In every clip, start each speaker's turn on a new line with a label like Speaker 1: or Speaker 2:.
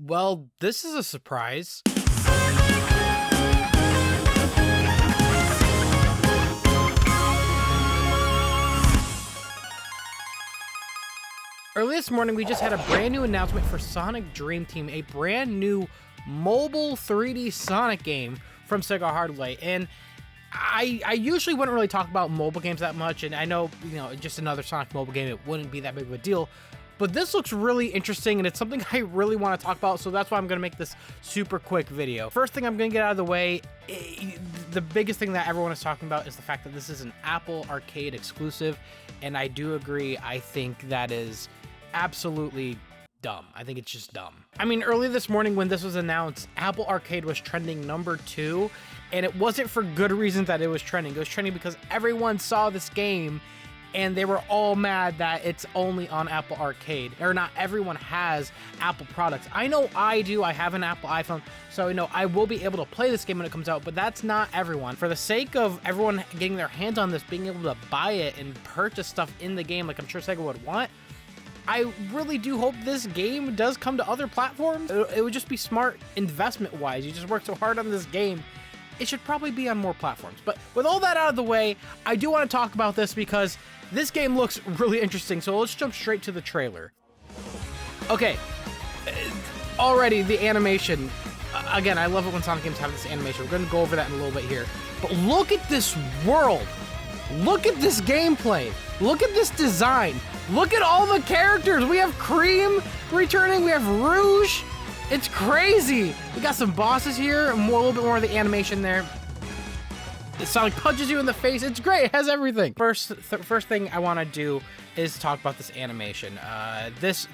Speaker 1: Well, this is a surprise. Early this morning, we just had a brand new announcement for Sonic Dream Team, a brand new mobile 3D Sonic game from Sega Hardware. And I usually wouldn't really talk about mobile games that much, and I know, just another Sonic mobile game, it wouldn't be that big of a deal. But this looks really interesting, and it's something I really want to talk about, so that's why I'm going to make this super quick video. First thing I'm going to get out of the way, the biggest thing that everyone is talking about is the fact that this is an Apple Arcade exclusive, and I do agree. I think that is absolutely dumb. I think it's just dumb. I mean, early this morning when this was announced, Apple Arcade was trending number 2, and it wasn't for good reasons that it was trending. It was trending because everyone saw this game and they were all mad that it's only on Apple Arcade, or not everyone has Apple products. I know I do. I have an Apple iPhone, so I will be able to play this game when it comes out, but that's not everyone. For the sake of everyone getting their hands on this, being able to buy it and purchase stuff in the game like I'm sure Sega would want, I really do hope this game does come to other platforms. It would just be smart investment-wise. You just worked so hard on this game. It should probably be on more platforms. But with all that out of the way, I do want to talk about this because this game looks really interesting. So let's jump straight to the trailer. Okay, already the animation. Again, I love it when Sonic games have this animation. We're going to go over that in a little bit here. But look at this world. Look at this gameplay. Look at this design. Look at all the characters. We have Cream returning. We have Rouge. It's crazy. We got some bosses here. A little bit more of the animation there. Sonic punches you in the face. It's great. It has everything. First thing I want to do is talk about this animation. This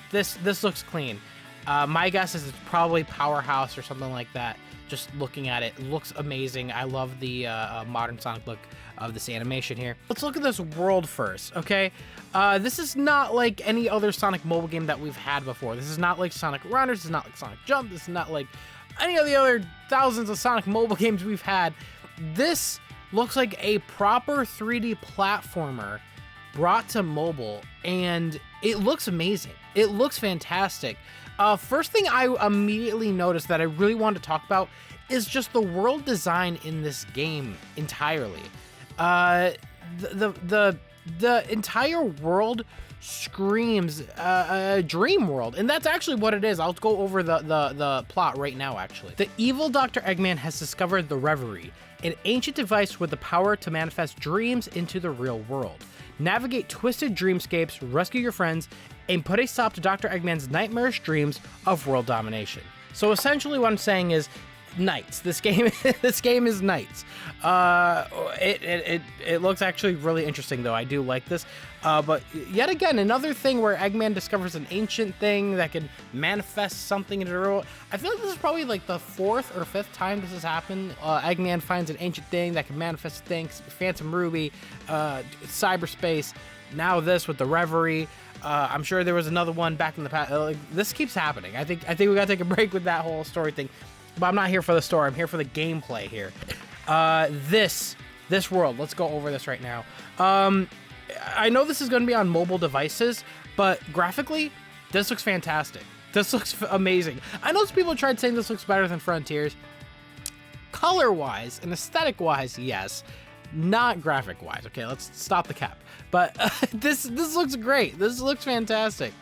Speaker 1: looks clean. My guess is it's probably Powerhouse or something like that. Just looking at it, looks amazing. I love the modern Sonic look of this animation here. Let's look at this world first, okay? This is not like any other Sonic mobile game that we've had before. This is not like Sonic Runners. This is not like Sonic Jump. This is not like any of the other thousands of Sonic mobile games we've had. This looks like a proper 3D platformer brought to mobile, and it looks amazing. It looks fantastic. First thing I immediately noticed that I really wanted to talk about is just the world design in this game entirely. The entire world screams a dream world, and that's actually what it is. I'll go over the plot right now, actually. The evil Dr. Eggman has discovered the Reverie, an ancient device with the power to manifest dreams into the real world. Navigate twisted dreamscapes, rescue your friends, and put a stop to Dr. Eggman's nightmarish dreams of world domination. So essentially what I'm saying is Knights. This game is Knights. It looks actually really interesting though. I do like this. But yet again, another thing where Eggman discovers an ancient thing that can manifest something into the world. I feel like this is probably like the 4th or 5th time this has happened. Eggman finds an ancient thing that can manifest things. Phantom Ruby, cyberspace. Now this with the Reverie. I'm sure there was another one back in the past. This keeps happening. I think we gotta take a break with that whole story thing. But I'm not here for the story. I'm here for the gameplay here. This world. Let's go over this right now. I know this is going to be on mobile devices, but graphically, this looks fantastic. This looks amazing. I know some people tried saying this looks better than Frontiers. Color-wise and aesthetic-wise, yes. Not graphic-wise. Okay, let's stop the cap. But this looks great. This looks fantastic.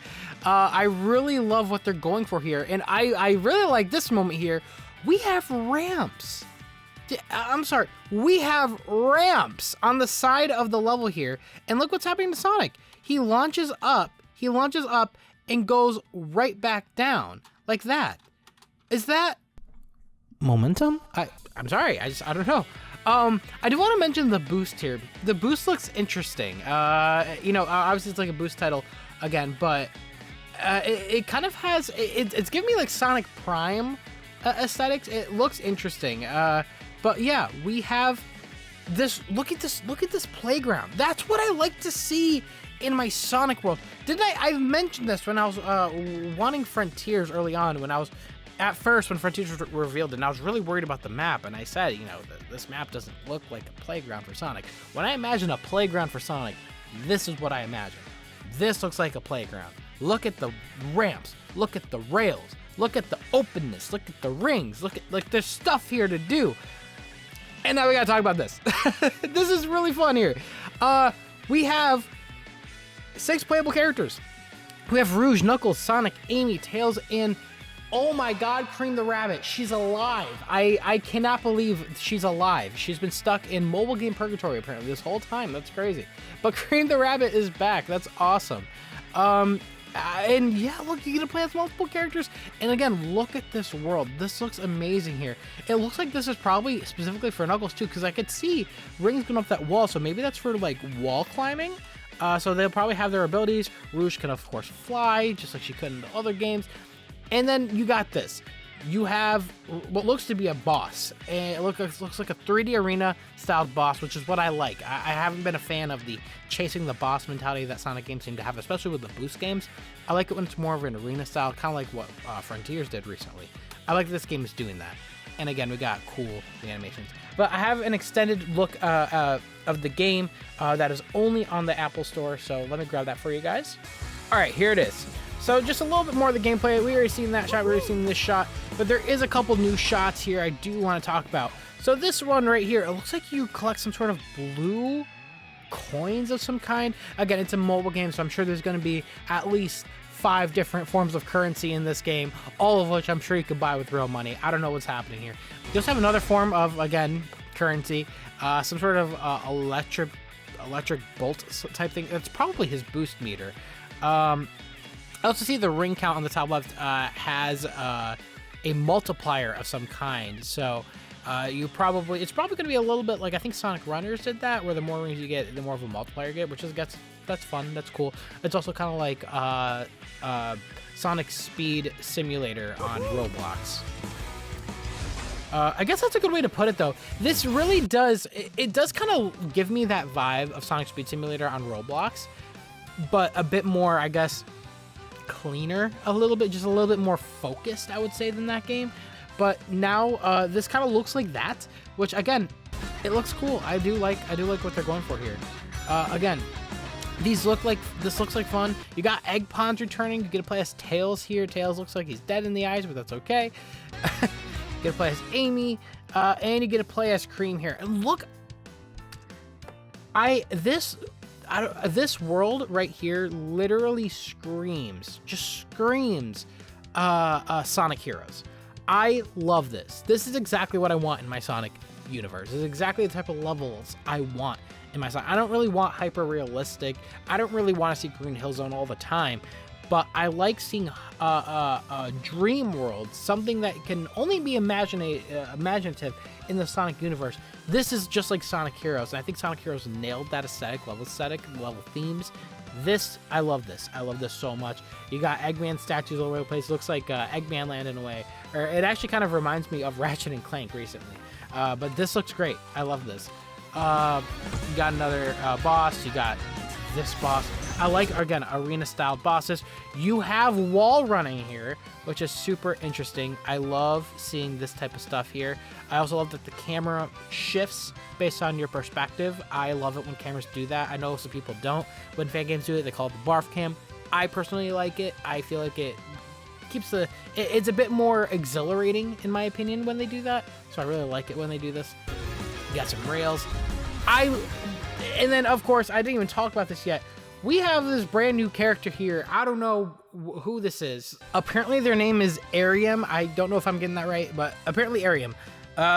Speaker 1: I really love what they're going for here, and I really like this moment here. We have ramps. I'm sorry. We have ramps on the side of the level here, and look what's happening to Sonic. He launches up and goes right back down like that. Is that momentum? I'm sorry. I don't know. I do want to mention the boost here. The boost looks interesting. Obviously it's like a boost title again, but it kind of has, it's giving me like Sonic Prime aesthetics. It looks interesting. But yeah, we have this, look at this playground. That's what I like to see in my Sonic world. Didn't I mentioned this when I was wanting Frontiers early on, when I was at first, when Frontiers was revealed, and I was really worried about the map, and I said, this map doesn't look like a playground for Sonic. When I imagine a playground for Sonic, this is what I imagine. This looks like a playground. Look at the ramps. Look at the rails. Look at the openness. Look at the rings. Look at, like, there's stuff here to do. And now we gotta talk about this. This is really fun here. We have 6 playable characters. We have Rouge, Knuckles, Sonic, Amy, Tails, and oh my God, Cream the Rabbit. She's alive. I cannot believe she's alive. She's been stuck in mobile game purgatory apparently this whole time. That's crazy. But Cream the Rabbit is back. That's awesome. And yeah, look, you get to play as multiple characters. And again, look at this world. This looks amazing here. It looks like this is probably specifically for Knuckles too, because I could see rings going up that wall. So maybe that's for like wall climbing. So they'll probably have their abilities. Rouge can of course fly, just like she could in the other games. And then you got this. You have what looks to be a boss. And it looks like a 3D arena styled boss, which is what I like. I haven't been a fan of the chasing the boss mentality that Sonic games seem to have, especially with the boost games. I like it when it's more of an arena style, kind of like what Frontiers did recently. I like this game is doing that. And again, we got cool animations. But I have an extended look of the game that is only on the Apple Store. So let me grab that for you guys. All right, here it is. So just a little bit more of the gameplay. We already seen that shot, we already seen this shot, but there is a couple new shots here I do want to talk about. So this one right here, it looks like you collect some sort of blue coins of some kind. Again, it's a mobile game, so I'm sure there's going to be at least 5 different forms of currency in this game, all of which I'm sure you could buy with real money. I don't know what's happening here. You also have another form of, again, currency, some sort of electric bolt type thing. That's probably his boost meter. I also see the ring count on the top left has a multiplier of some kind. So it's probably going to be a little bit like I think Sonic Runners did that, where the more rings you get, the more of a multiplier you get, which is that's fun. That's cool. It's also kind of like Sonic Speed Simulator on Roblox. I guess that's a good way to put it, though. This really does, it does kind of give me that vibe of Sonic Speed Simulator on Roblox, but a bit more, I guess, cleaner, a little bit, just a little bit more focused, I would say, than that game. But now this kind of looks like that, which again, it looks cool. I do like what they're going for here. Again, this looks like fun. You got Egg Ponds returning. You get to play as Tails here. Tails looks like he's dead in the eyes, but that's okay. You get to play as Amy, and you get to play as Cream here. And look, this world right here literally screams Sonic Heroes. I love this. This is exactly what I want in my Sonic universe. This is exactly the type of levels I want in my Sonic. I don't really want hyper realistic. I don't really want to see Green Hill Zone all the time, but I like seeing a dream world, something that can only be imaginative in the Sonic universe. This is just like Sonic Heroes, and I think Sonic Heroes nailed that level themes. I love this. I love this so much. You got Eggman statues all over the place. It looks like Eggman Land in a way. Or it actually kind of reminds me of Ratchet and Clank recently. But this looks great. I love this. You got another boss. You got this boss. I like, again, arena-style bosses. You have wall running here, which is super interesting. I love seeing this type of stuff here. I also love that the camera shifts based on your perspective. I love it when cameras do that. I know some people don't. When fan games do it, they call it the barf cam. I personally like it. I feel like it keeps it's a bit more exhilarating, in my opinion, when they do that. So I really like it when they do this. You got some rails. And then, of course, I didn't even talk about this yet. We have this brand new character here. I don't know who this is. Apparently their name is Arium. I don't know if I'm getting that right, but apparently Arium.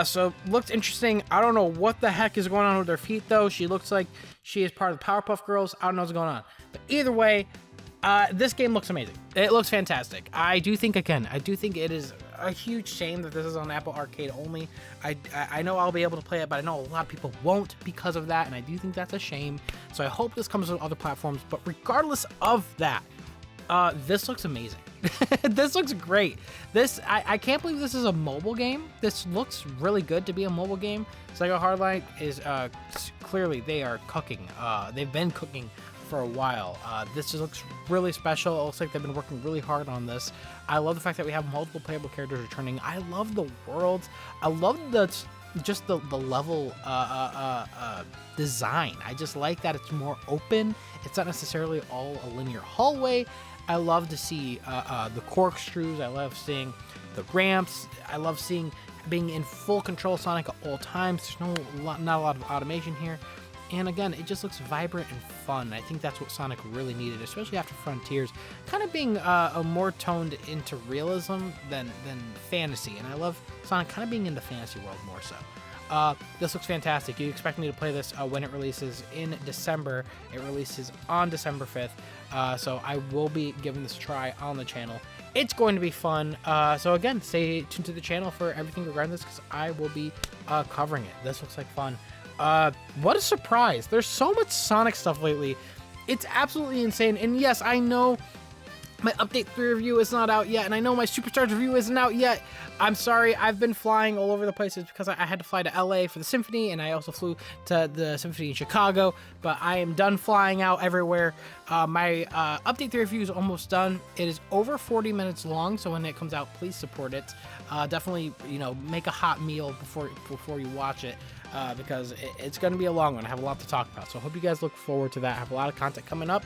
Speaker 1: So looks interesting. I don't know what the heck is going on with her feet, though. She looks like she is part of the Powerpuff Girls. I don't know what's going on. But either way, this game looks amazing. It looks fantastic. I do think it is a huge shame that this is on Apple Arcade only. I know I'll be able to play it, but I know a lot of people won't because of that, and I do think that's a shame. So I hope this comes to other platforms, but regardless of that, this looks amazing. This looks great. I can't believe this is a mobile game. This looks really good to be a mobile game. Sega Hardline is clearly they are cooking. They've been cooking for a while. This just looks really special. It looks like they've been working really hard on this. I love the fact that we have multiple playable characters returning. I love the worlds. I love the level design. I just like that it's more open. It's not necessarily all a linear hallway. I love to see the corkscrews. I love seeing the ramps. I love seeing being in full control of Sonic at all times. There's not a lot of automation here. And again, it just looks vibrant and fun. I think that's what Sonic really needed, especially after Frontiers, kind of being a more toned into realism than fantasy. And I love Sonic kind of being in the fantasy world more so. This looks fantastic. You expect me to play this when it releases in December. It releases on December 5th. So I will be giving this a try on the channel. It's going to be fun. So again, stay tuned to the channel for everything regarding this, because I will be covering it. This looks like fun. What a surprise. There's so much Sonic stuff lately. It's absolutely insane. And yes, I know my Update 3 review is not out yet, and I know my Superstars review isn't out yet. I'm sorry, I've been flying all over the places because I had to fly to LA for the Symphony, and I also flew to the Symphony in Chicago, but I am done flying out everywhere. My Update 3 review is almost done. It is over 40 minutes long, so when it comes out, please support it. Definitely, make a hot meal before you watch it, because it's going to be a long one. I have a lot to talk about, so I hope you guys look forward to that. I have a lot of content coming up.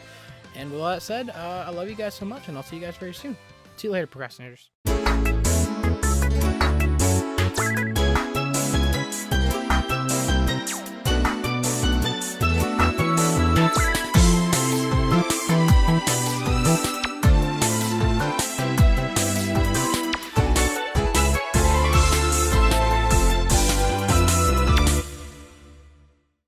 Speaker 1: And with all that said, I love you guys so much, and I'll see you guys very soon. See you later, procrastinators.